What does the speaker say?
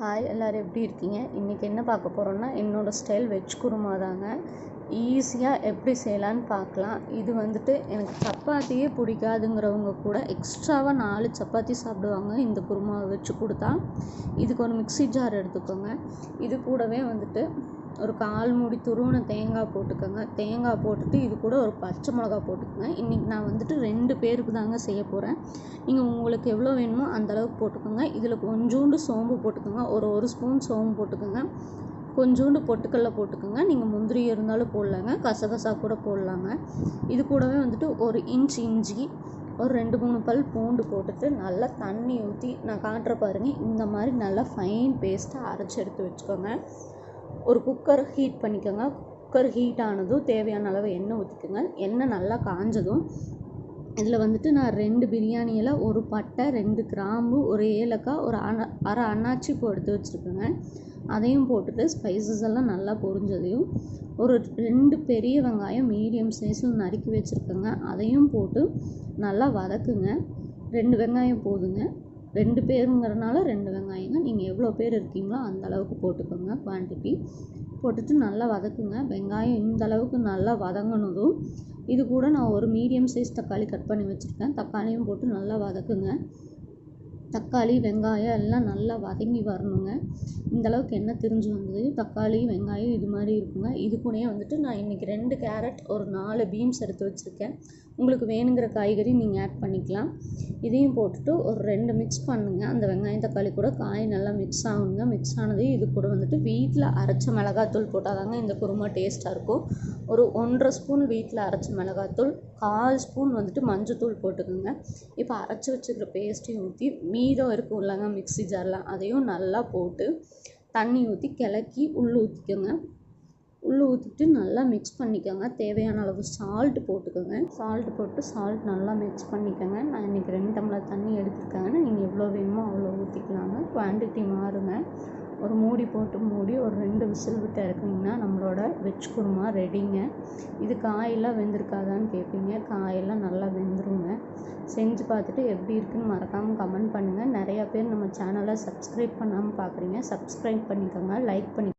Hi எல்லோரும் எப்படி இருக்கீங்க? இன்றைக்கி என்ன பார்க்க போகிறோன்னா என்னோடய ஸ்டைல் வெஜ் குருமா தாங்க. ஈஸியாக எப்படி செய்யலான்னு பார்க்கலாம். இது வந்துட்டு எனக்கு சப்பாத்தியே பிடிக்காதுங்கிறவங்க கூட எக்ஸ்ட்ராவாக 4 சப்பாத்தி சாப்பிடுவாங்க இந்த குருமாவை வச்சு கொடுத்தா. இதுக்கு ஒரு மிக்ஸி ஜார் எடுத்துக்கோங்க. இது கூடவே வந்துட்டு ஒரு 1/4 மூடி துருவின தேங்காய் போட்டுக்கோங்க. தேங்காய் போட்டுட்டு இது கூட ஒரு பச்சை மிளகா போட்டுக்கோங்க. இன்றைக்கி நான் வந்துட்டு 2 பேருக்கு தாங்க செய்ய போகிறேன். நீங்கள் உங்களுக்கு எவ்வளோ வேணுமோ அந்தளவுக்கு போட்டுக்கோங்க. இதில் கொஞ்சோண்டு சோம்பு போட்டுக்கோங்க. ஒரு ஸ்பூன் சோம்பு போட்டுக்கோங்க. கொஞ்சோண்டு பொட்டுக்கடலை போட்டுக்கோங்க. நீங்கள் முந்திரி இருந்தாலும் போடலாங்க, கசகசா கூட போடலாங்க. இது கூடவே வந்துட்டு 1 இன்ச் இஞ்சி, ஒரு 2-3 பல் பூண்டு போட்டுட்டு நல்லா தண்ணி ஊற்றி நான் காட்டுற பாருங்கள், இந்த மாதிரி நல்லா ஃபைன் பேஸ்ட்டாக அரைச்சி எடுத்து வச்சுக்கோங்க. ஒரு குக்கர் ஹீட் பண்ணிக்கோங்க. குக்கர் ஹீட் ஆனதும் தேவையான அளவு எண்ணெய் ஊற்றிக்கோங்க. எண்ணெய் நல்லா காஞ்சதும் இதில் வந்துட்டு நான் 2 பிரியாணி இலை, 1 பட்டை, 2 கிராம்பு, 1 ஏலக்காய், ஒரு அரை அன்னாச்சி பூ எடுத்து வச்சுருக்கேங்க. அதையும் போட்டுட்டு ஸ்பைசஸ் எல்லாம் நல்லா பொரிஞ்சதையும் ஒரு 2 பெரிய வெங்காயம் மீடியம் சைஸில் நறுக்கி வச்சுருக்கேங்க. அதையும் போட்டு நல்லா வதக்குங்க. 2 வெங்காயம் போதுங்க. 2 பேருங்கிறனால 2 வெங்காயங்க. நீங்கள் எவ்வளோ பேர் இருக்கீங்களோ அந்த அளவுக்கு போட்டுக்கோங்க குவான்டிட்டி. போட்டுட்டு நல்லா வதக்குங்க. வெங்காயம் இந்த அளவுக்கு நல்லா வதங்கினதும் இது கூட நான் ஒரு மீடியம் சைஸ் தக்காளி கட் பண்ணி வச்சுருக்கேன். தக்காளியும் போட்டு நல்லா வதக்குங்க. தக்காளி வெங்காயம் எல்லாம் நல்லா வதங்கி வரணுங்க. இந்தளவுக்கு எண்ணெய் திரிஞ்சு வந்தது. தக்காளி வெங்காயம் இது மாதிரி இருக்குங்க. இது கூடயே வந்துட்டு நான் இன்றைக்கி 2 கேரட், ஒரு 4 பீன்ஸ் எடுத்து வச்சுருக்கேன். உங்களுக்கு வேணுங்கிற காய்கறி நீங்கள் ஆட் பண்ணிக்கலாம். இதையும் போட்டுட்டு ஒரு 2 மிக்ஸ் பண்ணுங்கள். அந்த வெங்காயம் தக்காளி கூட காய் நல்லா மிக்ஸ் ஆகுங்க. மிக்ஸ் ஆனது இது கூட வந்துட்டு வீட்டில் அரைச்ச மிளகாத்தூள் போட்டால் தாங்க இந்த குருமா டேஸ்ட்டாக இருக்கும். ஒரு 1.5 ஸ்பூன் வீட்டில் அரைச்ச மிளகாத்தூள், 1/4 ஸ்பூன் வந்துட்டு மஞ்சத்தூள் போட்டுக்கோங்க. இப்போ அரைச்சி வச்சுக்கிற பேஸ்ட்டையும் ஊற்றி மீதம் இருக்கும் இல்லைங்க மிக்ஸி ஜாரில், அதையும் நல்லா போட்டு தண்ணி ஊற்றி கிளக்கி ஊற்றிக்கோங்க. ஊற்றிட்டு நல்லா மிக்ஸ் பண்ணிக்கோங்க. தேவையான அளவு சால்ட் போட்டுக்கோங்க. சால்ட் போட்டு நல்லா மிக்ஸ் பண்ணிக்கோங்க. நான் இன்றைக்கி 2 டம்ளர் தண்ணி எடுத்துருக்கேங்க. நீங்கள் எவ்வளோ வேணுமோ அவ்வளோ ஊற்றிக்கலாங்க. குவான்டிட்டி மாறுங்க. ஒரு மூடி போட்டு மூடி ஒரு 2 விசில் விட்டு இறக்குனீங்கன்னா நம்மளோட வெஜ் குருமா ரெடிங்க. இது காயெல்லாம் வெந்திருக்காதான்னு கேட்பீங்க. காயெல்லாம் நல்லா வெந்துருங்க. செஞ்சு பார்த்துட்டு எப்படி இருக்குன்னு மறக்காமல் கமெண்ட் பண்ணுங்கள். நிறையா பேர் நம்ம சேனலை சப்ஸ்கிரைப் பண்ணாமல் பார்க்குறீங்க. சப்ஸ்கிரைப் பண்ணிக்கோங்க, லைக் பண்ணி